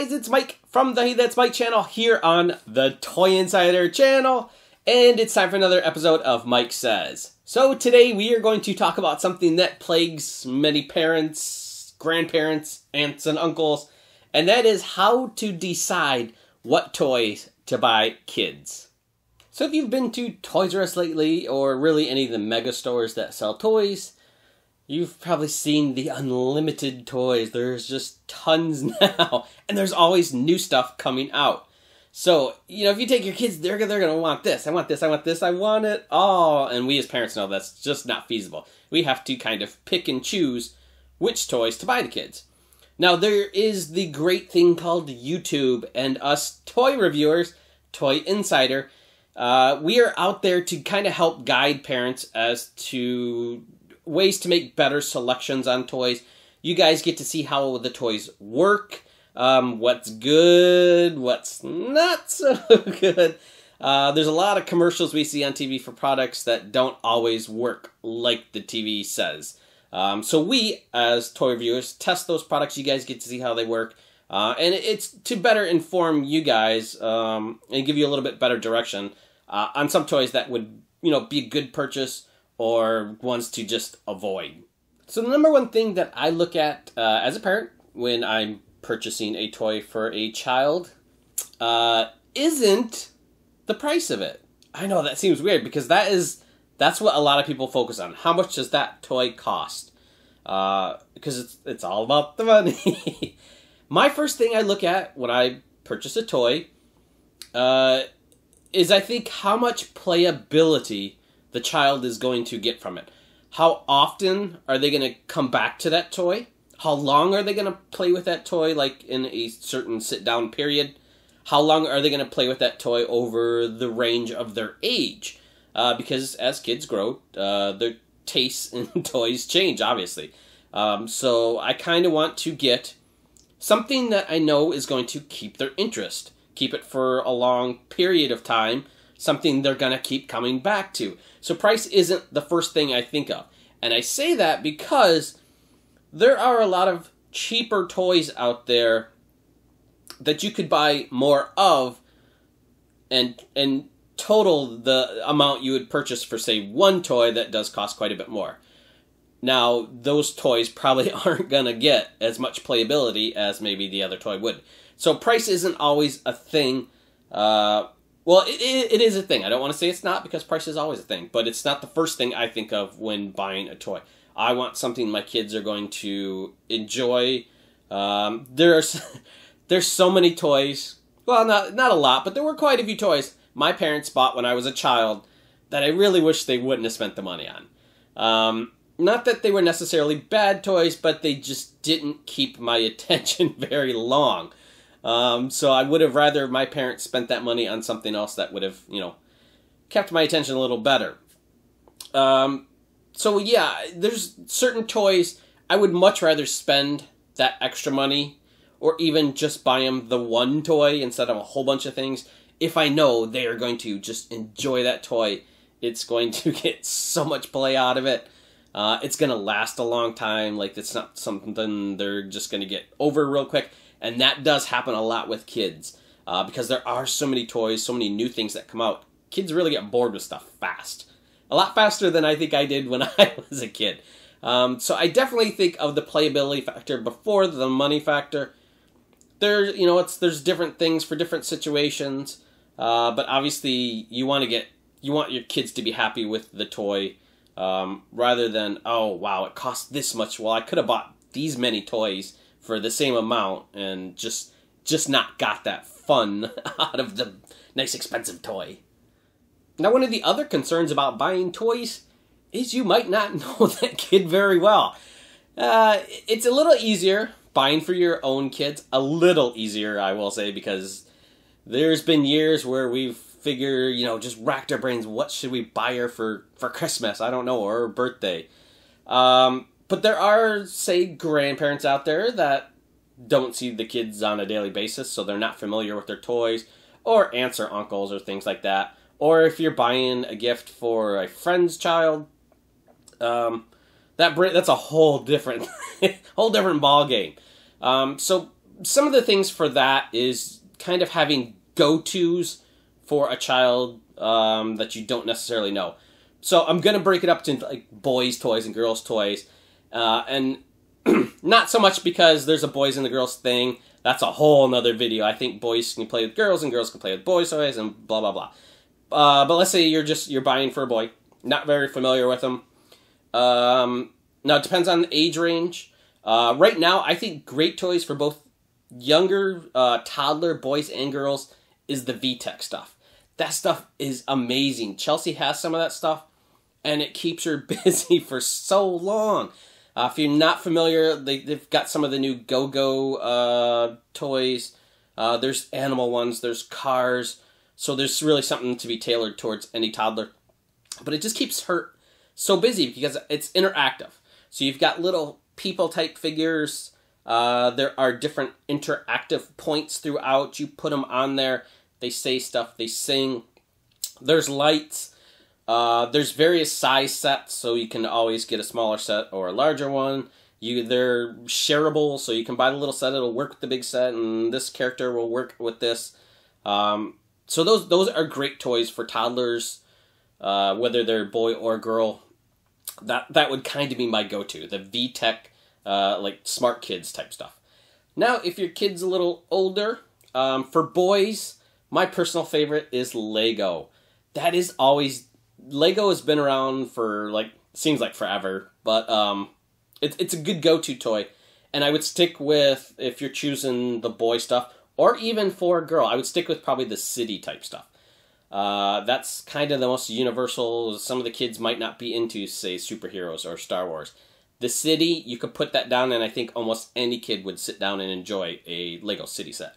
guys, it's Mike from the Hey That's Mike channel here on the Toy Insider channel, and it's time for another episode of Mike Says. So today we are going to talk about something that plagues many parents, grandparents, aunts and uncles, and that is how to decide what toys to buy kids. So if you've been to Toys R Us lately, or really any of the mega stores that sell toys, you've probably seen the unlimited toys. There's just tons now, and there's always new stuff coming out. So, you know, if you take your kids, they're going to want this. I want this, I want this, I want it all. And we as parents know that's just not feasible. We have to kind of pick and choose which toys to buy the kids. Now, there is the great thing called YouTube, and us toy reviewers, Toy Insider, we are out there to kind of help guide parents as to ways to make better selections on toys. You guys get to see how the toys work, what's good, what's not so good. There's a lot of commercials we see on TV for products that don't always work like the TV says. So we, as toy reviewers, test those products. You guys get to see how they work. And it's to better inform you guys and give you a little bit better direction on some toys that would, you know, be a good purchase or ones to just avoid. So the number one thing that I look at as a parent when I'm purchasing a toy for a child isn't the price of it. I know that seems weird because that's what a lot of people focus on. How much does that toy cost? Because it's all about the money. My first thing I look at when I purchase a toy is I think how much playability the child is going to get from it. How often are they going to come back to that toy? How long are they going to play with that toy, like in a certain sit-down period? How long are they going to play with that toy over the range of their age? Because as kids grow, their tastes in toys change, obviously. So I kind of want to get something that I know is going to keep their interest. Keep it for a long period of time. Something they're going to keep coming back to. So price isn't the first thing I think of. And I say that because there are a lot of cheaper toys out there that you could buy more of and total the amount you would purchase for, say, one toy that does cost quite a bit more. Now, those toys probably aren't going to get as much playability as maybe the other toy would. So price isn't always a thing. Well, it is a thing. I don't want to say it's not because price is always a thing, but it's not the first thing I think of when buying a toy. I want something my kids are going to enjoy. There's so many toys. Well, not a lot, but there were quite a few toys my parents bought when I was a child that I really wish they wouldn't have spent the money on. Not that they were necessarily bad toys, but they just didn't keep my attention very long. So I would have rather my parents spent that money on something else that would have, you know, kept my attention a little better. So yeah, there's certain toys I would much rather spend that extra money or even just buy them the one toy instead of a whole bunch of things. If I know they are going to just enjoy that toy, it's going to get so much play out of it. It's going to last a long time. Like, it's not something they're just going to get over real quick. And that does happen a lot with kids because there are so many toys, so many new things that come out. Kids really get bored with stuff fast. A lot faster than I think I did when I was a kid. So I definitely think of the playability factor before the money factor. There's different things for different situations. But obviously you want your kids to be happy with the toy rather than, oh, wow, it cost this much. Well, I could have bought these many toys for the same amount and just not got that fun out of the nice expensive toy. Now, one of the other concerns about buying toys is you might not know that kid very well. It's a little easier buying for your own kids. A little easier, I will say, because there's been years where we've figured, just racked our brains, what should we buy her for Christmas? I don't know, or her birthday. But there are, say, grandparents out there that don't see the kids on a daily basis, so they're not familiar with their toys, or aunts or uncles or things like that. Or if you're buying a gift for a friend's child, that's a whole different ball game. So some of the things for that is kind of having go-tos for a child that you don't necessarily know. So I'm going to break it up into like boys' toys and girls' toys. And not so much because there's a boys and the girls thing. That's a whole nother video. I think boys can play with girls and girls can play with boys' toys and blah, blah, blah. But let's say you're buying for a boy. Not very familiar with them. Now, it depends on the age range. Right now, I think great toys for both younger toddler boys and girls is the VTech stuff. That stuff is amazing. Chelsea has some of that stuff, and it keeps her busy for so long. If you're not familiar, they've got some of the new Go-Go toys. There's animal ones. There's cars. So there's really something to be tailored towards any toddler. But it just keeps her so busy because it's interactive. So you've got little people-type figures. There are different interactive points throughout. You put them on there. They say stuff. They sing. There's lights. There's various size sets, so you can always get a smaller set or a larger one. They're shareable, so you can buy the little set. It'll work with the big set, and this character will work with this. So those are great toys for toddlers, whether they're boy or girl. That would kind of be my go-to, the VTech, like smart kids type stuff. Now, if your kid's a little older, for boys, my personal favorite is Lego. That is always... Lego has been around for, seems like forever, but it's a good go-to toy. And I would stick with, if you're choosing the boy stuff, or even for a girl, I would stick with probably the city type stuff. That's kind of the most universal. Some of the kids might not be into, say, superheroes or Star Wars. The city, you could put that down, and I think almost any kid would sit down and enjoy a Lego city set.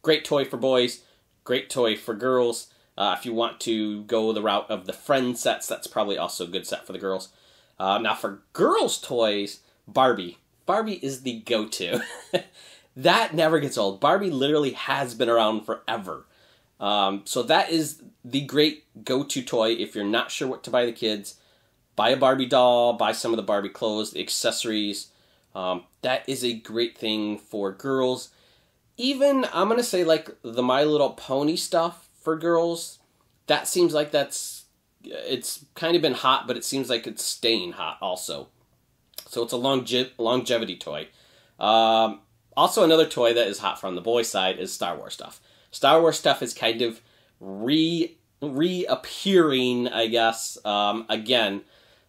Great toy for boys, great toy for girls. If you want to go the route of the friend sets, that's probably also a good set for the girls. Now for girls' toys, Barbie. Barbie is the go-to. That never gets old. Barbie literally has been around forever. So that is the great go-to toy if you're not sure what to buy the kids. Buy a Barbie doll, buy some of the Barbie clothes, the accessories. That is a great thing for girls. Even, I'm going to say, like, the My Little Pony stuff for girls, that seems like it's kind of been hot, but it seems like it's staying hot also. So it's a longevity toy. Also, another toy that is hot from the boy side is Star Wars stuff. Star Wars stuff is kind of reappearing, I guess, again.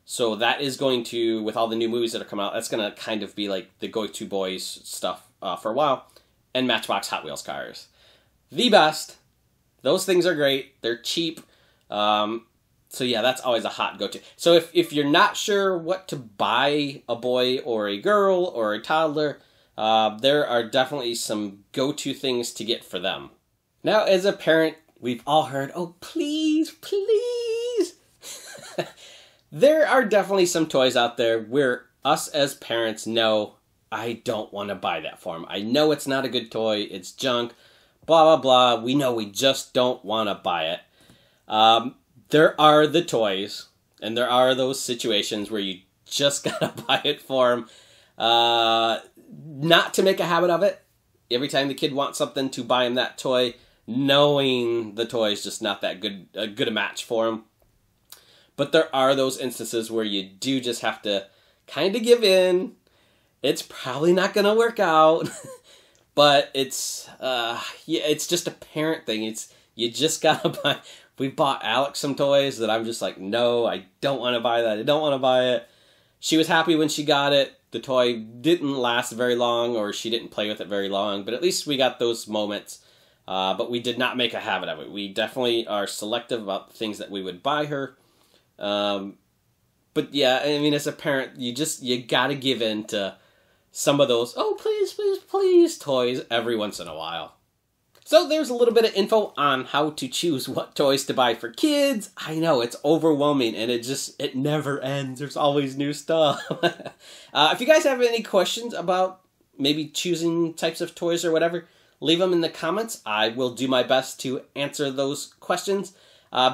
So that is going to, with all the new movies that are coming out, that's going to kind of be like the go-to boys stuff for a while. And Matchbox Hot Wheels cars. The best. Those things are great. They're cheap. So yeah, that's always a hot go-to. So if you're not sure what to buy a boy or a girl or a toddler, there are definitely some go-to things to get for them. Now, as a parent, we've all heard, oh, please, please. There are definitely some toys out there where us as parents know, I don't want to buy that for him. I know it's not a good toy. It's junk. Blah, blah, blah. We know we just don't want to buy it. There are the toys, and there are those situations where you just gotta buy it for them. Not to make a habit of it. Every time the kid wants something, to buy him that toy, knowing the toy is just not that good a match for him. But there are those instances where you do just have to kind of give in. It's probably not going to work out, but it's just a parent thing. You just gotta buy. We bought Alex some toys that I'm just like, no, I don't want to buy that. I don't want to buy it. She was happy when she got it. The toy didn't last very long, or she didn't play with it very long, but at least we got those moments. But we did not make a habit of it. We definitely are selective about the things that we would buy her. But yeah, I mean, as a parent, you gotta give in to some of those, oh, please, please, please toys every once in a while. So there's a little bit of info on how to choose what toys to buy for kids. I know, it's overwhelming, and it never ends. There's always new stuff. If you guys have any questions about maybe choosing types of toys or whatever, leave them in the comments. I will do my best to answer those questions.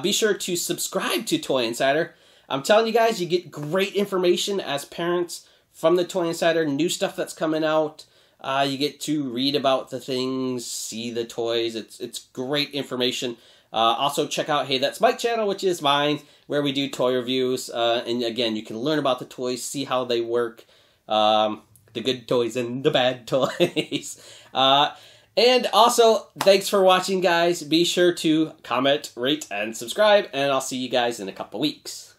Be sure to subscribe to Toy Insider. I'm telling you guys, you get great information as parents from the Toy Insider, new stuff that's coming out. You get to read about the things, see the toys. It's great information. Also, check out Hey That's Mike channel, which is mine, where we do toy reviews. And again, you can learn about the toys, see how they work, the good toys and the bad toys. And also, thanks for watching, guys. Be sure to comment, rate, and subscribe, and I'll see you guys in a couple weeks.